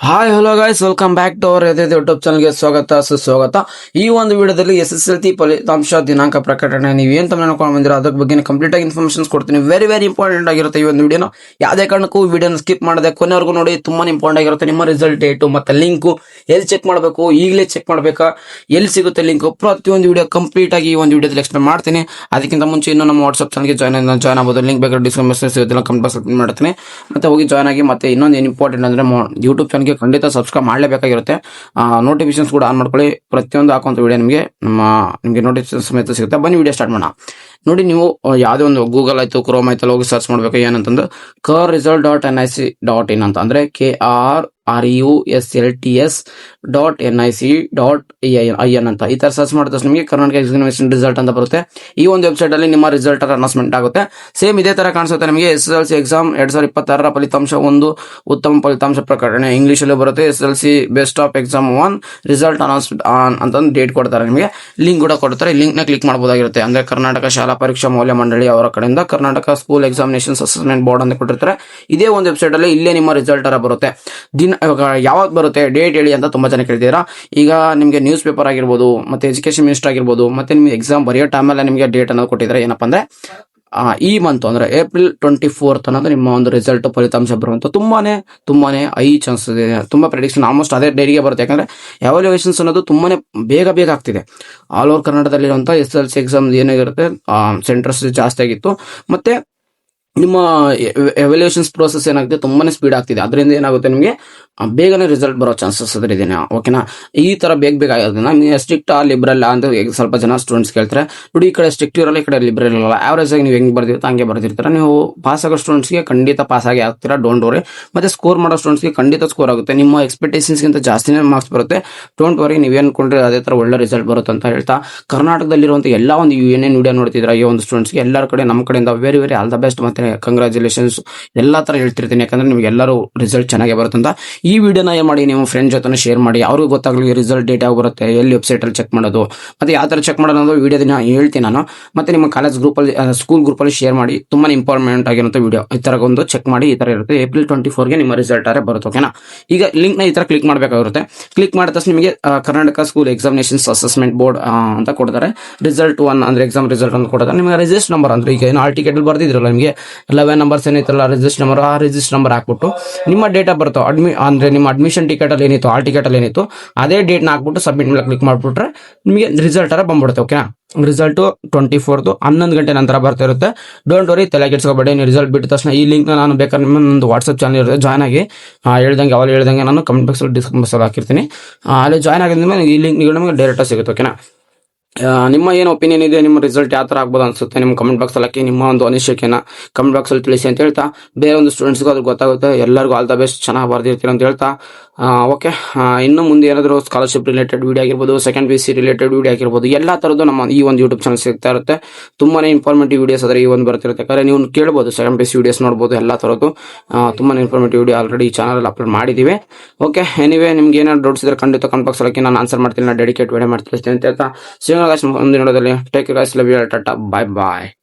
Hi hello guys, welcome back to our YouTube ಚಾನಲ್ಗೆ ಸ್ವಾಗತ ಸುಸ್ವಾಗತ. ಈ ಒಂದು ವಿಡಿಯೋದಲ್ಲಿ SSLC ಫಲಿತಾಂಶ ದಿನಾಂಕ ಪ್ರಕಟಣೆ ನೀವೇನು ತಮ್ಮ ನೋಡ್ಕೊಂಡು ಬಂದಿರೋ ಅದ್ರ ಬಗ್ಗೆ ಕಂಪ್ಲೀಟ್ ಆಗಿ ಇನ್ಫಾರ್ಮೇಷನ್ಸ್ ಕೊಡ್ತೀನಿ. ವೆರಿ ಇಂಪಾರ್ಟೆಂಟ್ ಆಗಿರುತ್ತೆ ಈ ಒಂದು ವಿಡಿಯೋನ. ಯಾವುದೇ ಕಾರಣಕ್ಕೂ ವಿಡಿಯೋನ ಸ್ಕಿಪ್ ಮಾಡದೆ ಕೊನೆವರೆಗೂ ನೋಡಿ, ತುಂಬಾ ಇಂಪಾರ್ಟೆಂಟ್ ಆಗಿರುತ್ತೆ. ನಿಮ್ಮ ರಿಸಲ್ಟ್ ಡೇಟು ಮತ್ತೆ ಲಿಂಕು ಎಲ್ಲಿ ಚೆಕ್ ಮಾಡಬೇಕು, ಈಗಲೇ ಚೆಕ್ ಮಾಡಬೇಕಾ, ಎಲ್ಲಿ ಸಿಗುತ್ತೆ ಲಿಂಕ್, ಪ್ರತಿಯೊಂದು ವಿಡಿಯೋ ಕಂಪ್ಲೀಟ್ ಆಗಿ ಈ ಒಂದು ವಿಡಿಯೋದಲ್ಲಿ ಎಕ್ಸ್ಪ್ಲೇನ್ ಮಾಡ್ತೀನಿ. ಅದಕ್ಕಿಂತ ಮುಂಚೆ ಇನ್ನು ನಮ್ಮ ವಾಟ್ಸ್ಆಪ್ ಚಾನಲ್ಗೆ ಜಾಯ್ನ್ ಆಗ್ಬೋದು. ಲಿಂಕ್ ಬೇಕಾದ್ರೆ ಡಿಸ್ಕ್ರಿಪ್ಷನ್ ಸಿಗುತ್ತೆ, ಕಮೆಂಟ್ ಬಾಕ್ಸ್ ಮಾಡ್ತೀನಿ. ಮತ್ತೆ ಹೋಗಿ ಜಾಯ್ನ್ ಆಗಿ. ಮತ್ತೆ ಇನ್ನೊಂದು ಏನು ಇಂಪಾರ್ಟೆಂಟ್ ಅಂದ್ರೆ ಯೂಟ್ಯೂಬ್ ಚಾನಲ್ಗೆ ಖಂಡಿತ ಸಬ್ಸ್ಕ್ರೈಬ್ ಮಾಡಲೇಬೇಕಾಗಿರುತ್ತೆ. ನೋಟಿಫಿಕೇಶನ್ಸ್ ಕೂಡ ಆನ್ ಮಾಡ್ಕೊಳ್ಳಿ. ಪ್ರತಿಯೊಂದು ಹಾಕುವಂತ ವಿಡಿಯೋ ನಿಮಗೆ ನೋಟಿಫಿಕೇಶನ್ ಸಮೇತ ಸಿಗುತ್ತೆ. ಬನ್ನಿ ವಿಡಿಯೋ ಸ್ಟಾರ್ಟ್ ಮಾಡೋಣ. ನೋಡಿ, ನೀವು ಯಾವುದೇ ಒಂದು ಗೂಗಲ್ ಆಯ್ತು, ಕ್ರೋಮ್ ಆಯ್ತು ಹೋಗಿ ಸರ್ಚ್ ಮಾಡ್ಬೇಕು. ಏನಂತಂದ್ರೆ KRResult.nic.in ಅಂತ, ಅಂದ್ರೆ KRRUSLTS.nic.in ಅಂತ ಈ ತರ ಸರ್ಚ್ ಮಾಡಿದ ನಿಮಗೆ ಕರ್ನಾಟಕ ಎಕ್ಸಾಮಿನೇಷನ್ ರಿಸಲ್ಟ್ ಅಂತ ಬರುತ್ತೆ. ಈ ಒಂದು ವೆಬ್ಸೈಟ್ ಅಲ್ಲಿ ನಿಮ್ಮ ರಿಸಲ್ಟ್ ಅನೌನ್ಸ್ಮೆಂಟ್ ಆಗುತ್ತೆ. ಸೇಮ್ ಇದೇ ತರ ಕಾಣಿಸುತ್ತೆ ನಿಮಗೆ. SSLC ಎಕ್ಸಾಮ್ 2026 ಫಲಿತಾಂಶ 1 ಉತ್ತಮ ಫಲಿತಾಂಶ ಪ್ರಕಟಣೆ ಇಂಗ್ಲಿಷ್ ಅಲ್ಲಿ ಬರುತ್ತೆ. SSLC best of exam 1 result announcement ಅಂತ ಡೇಟ್ ಕೊಡ್ತಾರೆ. ನಿಮಗೆ ಲಿಂಕ್ ಕೂಡ ಕೊಡ್ತಾರೆ. ಲಿಂಕ್ ನ ಕ್ಲಿಕ್ ಮಾಡಬಹುದಾಗಿರುತ್ತೆ. ಅಂದ್ರೆ ಕರ್ನಾಟಕ ಶಾಲಾ ಪರೀಕ್ಷಾ ಮೌಲ್ಯ ಮಂಡಳಿ ಅವರ ಕಡೆಯಿಂದ Karnataka school examination assessment board ಅಂತ ಕೊಟ್ಟಿರ್ತಾರೆ. ಇದೇ ಒಂದು ವೆಬ್ಸೈಟ್ ಅಲ್ಲಿ ಇಲ್ಲೇ ನಿಮ್ಮ ರಿಸಲ್ಟ್ ಬರುತ್ತೆ. ಯಾವಾಗ ಬರುತ್ತೆ ಡೇಟ್ ಹೇಳಿ ಅಂತ ತುಂಬಾ ಜನ ಕೇಳಿದ್ದೀರಾ. ಈಗ ನಿಮಗೆ ನ್ಯೂಸ್ ಪೇಪರ್ ಆಗಿರ್ಬೋದು, ಮತ್ತೆ ಎಜುಕೇಶನ್ ಮಿನಿಸ್ಟರ್ ಆಗಿರ್ಬೋದು, ಮತ್ತೆ ನಿಮ್ಗೆ ಎಕ್ಸಾಮ್ ಬರೆಯೋ ಟೈಮಲ್ಲಿ ನಿಮಗೆ ಡೇಟ್ ಅನ್ನೋದು ಕೊಟ್ಟಿದ್ದಾರೆ. ಏನಪ್ಪಾ ಅಂದ್ರೆ ಈ ಮಂತ್ ಅಂದ್ರೆ April 24 ಅನ್ನೋದು ನಿಮ್ಮ ಒಂದು ರಿಸಲ್ಟ್ ಫಲಿತಾಂಶ ಬರುವಂತ ತುಂಬಾನೇ ಹೈ ಚಾನ್ಸಸ್ ಇದೆ. ತುಂಬಾ ಪ್ರೆಡಿಕ್ಷನ್ ಆಲ್ಮೋಸ್ಟ್ ಅದೇ ಡೇಟಿಗೆ ಬರುತ್ತೆ. ಯಾಕಂದ್ರೆ ಎವಾಲ್ಯೂಯೇಷನ್ಸ್ ಅನ್ನೋದು ತುಂಬಾನೇ ಬೇಗ ಆಗ್ತಿದೆ. ಆಲ್ ಓವರ್ ಕರ್ನಾಟಕದಲ್ಲಿರುವಂತಹ SSLC ಎಕ್ಸಾಮ್ ಏನಾಗಿರುತ್ತೆ ಸೆಂಟರ್ಸ್ ಜಾಸ್ತಿ ಆಗಿತ್ತು. ಮತ್ತೆ ನಿಮ್ಮ ಎವ್ಯಾಲ್ಯೂಯೇಷನ್ಸ್ ಪ್ರೋಸೆಸ್ ಏನಾಗುತ್ತೆ ತುಂಬಾನೇ ಸ್ಪೀಡ್ ಆಗ್ತಿದೆ. ಅದರಿಂದ ಏನಾಗುತ್ತೆ ನಿಮಗೆ ಬೇಗನೆ ರಿಸಲ್ಟ್ ಬರೋ ಚಾನ್ಸಸ್ ಅದ್ರ ಇದೆ. ಓಕೆನಾ, ಈ ತರ ಬೇಗ ಆಗೋದನ್ನ ನೀವು ಸ್ಟ್ರಿಕ್ಟ್ ಲಿಬ್ರಲ್ ಅಂತ ಸ್ವಲ್ಪ ಜನ ಸ್ಟೂಡೆಂಟ್ಸ್ ಕೇಳ್ತಾರೆ. ನೋಡಿ, ಈ ಕಡೆ ಸ್ಟ್ರಿಕ್ಟ್ ಇರಲ್ಲ, ಈ ಕಡೆ ಲಿಬ್ರಲ್ ಇರಲ್ಲ. ಆವರೇಜ್ ಆಗಿ ನೀವು ಹೆಂಗ್ ಬರ್ದಿರ್ತಾ ಹಂಗೆ ಬರ್ದಿರ್ತೀರ. ನೀವು ಪಾಸ್ ಆಗೋ ಸ್ಟೂಡೆಂಟ್ಸ್ಗೆ ಖಂಡಿತ ಪಾಸ್ ಆಗಿ ಆಗ್ತೀರಾ, ಡೋಂಟ್ ವರಿ. ಮತ್ತೆ ಸ್ಕೋರ್ ಮಾಡೋ ಸ್ಟೂಡೆಂಟ್ಸ್ಗೆ ಖಂಡಿತ ಸ್ಕೋರ್ ಆಗುತ್ತೆ. ನಿಮ್ಮ ಎಕ್ಸ್ಪೆಕ್ಟೇಷನ್ಸ್ಗಿಂತ ಜಾಸ್ತಿನೇ ಮಾರ್ಕ್ಸ್ ಬರುತ್ತೆ. ಡೋಂಟ್ ವರಿ, ನೀವೇನು ಅನ್ಕೊಂಡ್ರೆ ಅದೇ ತರ ಒಳ್ಳೆ ರಿಸಲ್ಟ್ ಬರುತ್ತೆ ಅಂತ ಹೇಳ್ತಾ, ಕರ್ನಾಟಕದಲ್ಲಿರುವಂತಹ ಎಲ್ಲ ಒಂದು ಏನೇನು ವಿಡಿಯೋ ನೋಡ್ತಿದ್ರ ಈ ಒಂದು ಸ್ಟೂಡೆಂಟ್ಸ್ಗೆ ಎಲ್ಲರ ಕಡೆ ನಮ್ಮ ಕಡೆಯಿಂದ ವೆರಿ ಆಲ್ ದ ಬೆಸ್ಟ್ ಮತ್ತೆ ಕಂಗ್ರಾಚುಲೇಷನ್ಸ್ ಎಲ್ಲಾ ತರ ಹೇಳ್ತಿರ್ತೀನಿ. ಯಾಕಂದ್ರೆ ನಿಮ್ಗೆ ಎಲ್ಲರೂ ರಿಸಲ್ಟ್ ಚೆನ್ನಾಗಿ ಬರುತ್ತೆ ಅಂತ. ಈ ವಿಡಿಯೋನ ಏನ್ ಮಾಡಿ ನಿಮ್ಮ ಫ್ರೆಂಡ್ ಜೊತೆ ಶೇರ್ ಮಾಡಿ, ಅವ್ರಿಗೂ ಗೊತ್ತಾಗಲಿ ರಿಸಲ್ಟ್ ಡೇಟ್ ಯಾವಾಗ ಬರುತ್ತೆ, ಎಲ್ಲಿ ವೆಬ್ಸೈಟ್ ಅಲ್ಲಿ ಚೆಕ್ ಮಾಡೋದು, ಮತ್ತೆ ಯಾವ ತರ ಚೆಕ್ ಮಾಡೋದು ವಿಡಿಯೋ ದಿನ ಹೇಳ್ತೀನಿ ನಾನು. ಮತ್ತೆ ನಿಮ್ಮ ಕಾಲೇಜ್ ಗ್ರೂಪ್ ಅಲ್ಲಿ ಸ್ಕೂಲ್ ಗ್ರೂಪ್ ಅಲ್ಲಿ ಶೇರ್ ಮಾಡಿ. ತುಂಬಾ ಇಂಪಾರ್ಟೆಂಟ್ ಆಗಿರುತ್ತೆ ವಿಡಿಯೋ. ಈ ತರ ಒಂದು ಚೆಕ್ ಮಾಡಿ. ಈ ತರ ಇರುತ್ತೆ. April 24 ಗೆ ನಿಮ್ಮ ರಿಸಲ್ಟ್ ಬರುತ್ತೆ. ಓಕೆನಾ, ಈಗ ಲಿಂಕ್ ನ ಈ ತರ ಕ್ಲಿಕ್ ಮಾಡಬೇಕಾಗಿರುತ್ತೆ. ಕ್ಲಿಕ್ ಮಾಡಿದ ತಕ್ಷಣ ನಿಮಗೆ Karnataka school examinations assessment board ಅಂತ ಕೊಡ್ತಾರೆ. ರಿಸಲ್ಟ್ 1 ಅಂದ್ರೆ ಎಕ್ಸಾಮ್ ರಿಸಲ್ಟ್ ಅಂತ ಕೊಡ್ತಾರೆ. ನಿಮಗೆ ರಿಜಿಸ್ಟರ್ ನಂಬರ್ ಅಂದ್ರೆ ಈಗ ಏನು ಆಲ್ ಟಿಕೆಟ್ ಬರ್ದಿದ್ರಲ್ಲ, ನಿಮಗೆ 11 ನಂಬರ್ಸ್ ಏನಿತ್ತಲ್ಲ ರಿಜಿಸ್ಟರ್ ನಂಬರ್, ಆ ರಿಜಿಸ್ಟರ್ ನಂಬರ್ ಹಾಕ್ಬಿಟ್ಟು ನಿಮ್ಮ ಡೇಟ್ ಆಫ್ ಬರ್ತ್ ಅಂದ್ರೆ ನಿಮ್ಮ ಅಡ್ಮಿಷನ್ ಟಿಕೆಟ್ ಅಲ್ಲಿ ಏನಿತ್ತು, ಆಲ್ ಟಿಕೆಟ್ ಅಲ್ಲಿ ಏನಿತ್ತು ಅದೇ ಡೇಟ್ ನ ಹಾಕ್ಬಿಟ್ಟು ಸಬ್ಮಿಟ್ ಮೇಲೆ ಕ್ಲಿಕ್ ಮಾಡ್ಬಿಟ್ರೆ ನಿಮಗೆ ರಿಸಲ್ಟ್ ಬಂದ್ಬಿಡುತ್ತೆ. ಓಕೆನಾ, ರಿಸಲ್ಟ್ 24 11 ಗಂಟೆ ನಂತರ ಬರ್ತಾ ಇರುತ್ತೆ. ಡೋಂಟ್ ವರಿ, ತಲೆ ಕೆಡಿಸ್ಕೋಬೇಡಿ. ನೀವು ರಿಸಲ್ಟ್ ಬಿಟ್ಟ ತಕ್ಷಣ ಈ ಲಿಂಕ್ ನಾನು ಬೇಕಾದ್ರೆ ನಿಮ್ಮೊಂದು ವಾಟ್ಸ್ಆಪ್ ಚಾನಲ್ ಇರುತ್ತೆ, ಜಾಯ್ನ್ ಆಗಿ. ಹೇಳ್ದಂಗೆ ನಾನು ಕಮೆಂಟ್ ಬಾಕ್ಸ್ ಡಿಸ್ಕ್ರಿಪ್ಷನ್ ಬಾಕ್ಸ್ ಹಾಕಿರ್ತೀನಿ. ಅಲ್ಲಿ ಜಾಯ್ನ್ ಆಗಿದ್ಮೇಲೆ ಈ ಲಿಂಕ್ ನಿಮಗೆ ಡೈರೆಕ್ಟ್ ಸಿಗುತ್ತೆ. ಓಕೆನಾ, ನಿಮ್ಮ ಏನು ಒಪಿನಿಯನ್ ಇದೆ, ನಿಮ್ಮ ರಿಸಲ್ಟ್ ಯಾವ ತರ ಆಗ್ಬೋದು ಅನ್ಸುತ್ತೆ, ನಿಮ್ಮ ಕಮೆಂಟ್ ಬಾಕ್ಸ್ ಅಲ್ಲಿ ಹಾಕಿ. ನಿಮ್ಮ ಒಂದು ಅನಿಸಿಕೆನ ಕಮೆಂಟ್ ಬಾಕ್ಸ್ ಅಲ್ಲಿ ತಿಳಿಸಿ ಅಂತ ಹೇಳ್ತಾ, ಬೇರೆ ಒಂದು ಸ್ಟೂಡೆಂಟ್ಸ್ಗೂ ಅದು ಗೊತ್ತಾಗುತ್ತೆ. ಎಲ್ಲರಿಗೂ ಆಲ್ ದ ಬೆಸ್ಟ್, ಚೆನ್ನಾಗಿ ಬರ್ದಿರ್ತೀರ ಅಂತ ಹೇಳ್ತಾ, ಓಕೆ. ಇನ್ನು ಮುಂದೆ ಏನಾದರೂ ಸ್ಕಾಲರ್ಶಿಪ್ ರಿಲೇಟೆಡ್ ವಿಡಿಯೋ ಆಗಿರ್ಬೋದು, ಸೆಕೆಂಡ್ PUC ರಿಲೇಟೆಡ್ ವಿಡಿಯೋ ಆಗಿರ್ಬೋದು, ಎಲ್ಲಾ ತರದ್ದು ನಮ್ಮ ಈ ಒಂದು ಯೂಟ್ಯೂಬ್ ಚಾನಲ್ ಸಿಗ್ತಾ ಇರುತ್ತೆ. ತುಂಬಾನೇ ಇನ್ಫಾರ್ಮೇಟಿವ್ ವಿಡಿಯೋಸ್ ಆದರೆ ಈ ಒಂದು ಬರ್ತಿರುತ್ತೆ. ಯಾಕಂದ್ರೆ ನೀವು ಕೇಳಬಹುದು, ಸೆಕೆಂಡ್ PUC ವಿಡಿಯೋಸ್ ನೋಡಬಹುದು. ಎಲ್ಲಾ ತರದ್ದು ತುಂಬಾನೇ ಇನ್ಫಾರ್ಮೇಟಿವ್ ವಿಡಿಯೋ ಆಲ್ರೆಡಿ ಈ ಚಾನಲ್ ಅಲ್ಲಿ ಅಪ್ಲೋಡ್ ಮಾಡಿದೀವಿ. ಓಕೆ, ಎನಿವೇ ನಿಮ್ಗೆ ಏನಾದ್ರು ಡೌಟ್ಸ್ ಇದ್ರೆ ಖಂಡಿತ ಕಮೆಂಟ್ ಬಾಕ್ಸ್ ಅಲ್ಲಿ ನಾನು ಆನ್ಸರ್ ಮಾಡ್ತೀನಿ. ನಾನು ಡೆಡಿಕೇಟ್ ವಿಡಿಯೋ ಮಾಡ್ತೀನಿ ಅಂತ ಹೇಳ್ತಾ, ಸಿಗೋಣ ಮುಂದಿನ ವಿಡಿಯೋದಲ್ಲಿ. Take care guys, love you, ಟಾಟಾ, ಬಾಯ್ ಬಾಯ್.